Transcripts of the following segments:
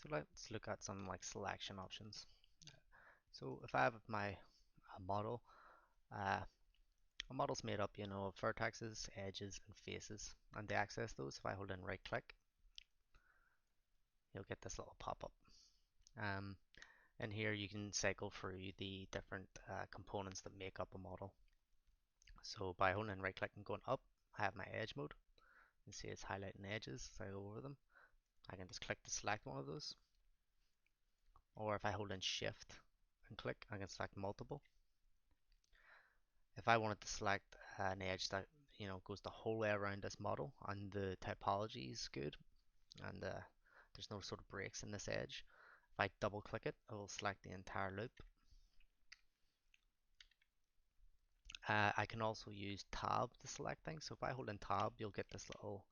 So let's look at some like selection options. So if I have my model, uh, a model's made up, of vertices, edges, and faces. And to access those, if I hold in right click, you'll get this little pop-up. And here you can cycle through the different components that make up a model. So by holding in right click and going up, I have my edge mode. You see it's highlighting edges as I go over them. I can just click to select one of those. Or if I hold in shift and click, I can select multiple. If I wanted to select an edge that goes the whole way around this model and the typology is good and there's no sort of breaks in this edge, if I double click it, it will select the entire loop. I can also use tab to select things. So if I hold in tab, you'll get this little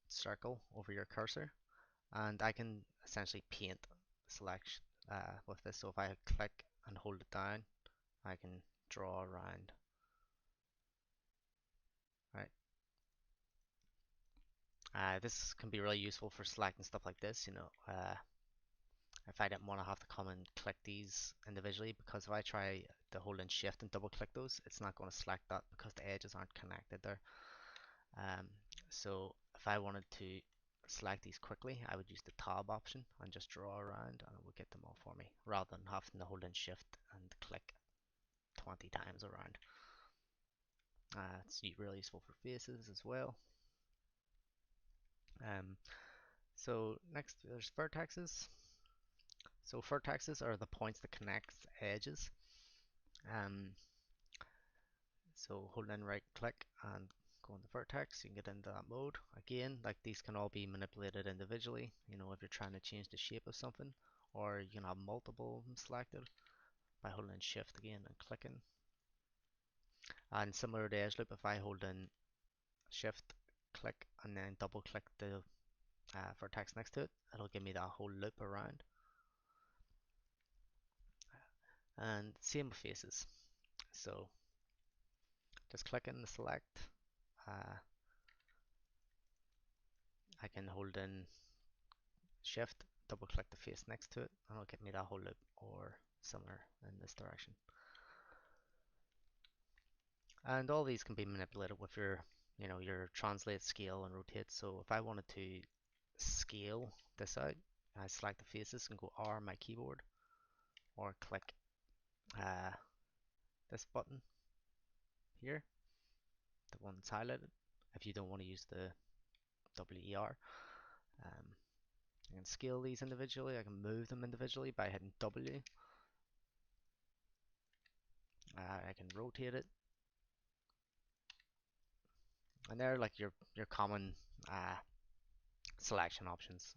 circle over your cursor, and I can essentially paint selection with this. So if I click and hold it down, I can draw around. Right. This can be really useful for selecting stuff like this. If I didn't want to have to come and click these individually, because if I try to hold in shift and double click those, it's not going to select that because the edges aren't connected there. Um, so if I wanted to select these quickly, I would use the tab option and just draw around and it would get them all for me rather than having to hold in shift and click 20 times around. It's really useful for faces as well. Um, so next there's vertexes. So vertexes are the points that connect edges. Um, so hold in right click and go into vertex, you can get into that mode. Again, like these can all be manipulated individually, if you're trying to change the shape of something, or you can have multiple of them selected by holding shift again and clicking. And similar to edge loop, if I hold in shift, click, and then double click the vertex next to it, it'll give me that whole loop around. And same with faces. So just click in the select. I can hold in shift, double click the face next to it, and it'll get me that whole loop, or similar in this direction. And all these can be manipulated with your translate, scale, and rotate. So if I wanted to scale this out, I select the faces and go R on my keyboard, or click uh, this button here, the one that's highlighted. If you don't want to use the WER, I can scale these individually. I can move them individually by hitting W. I can rotate it, and they're like your common selection options.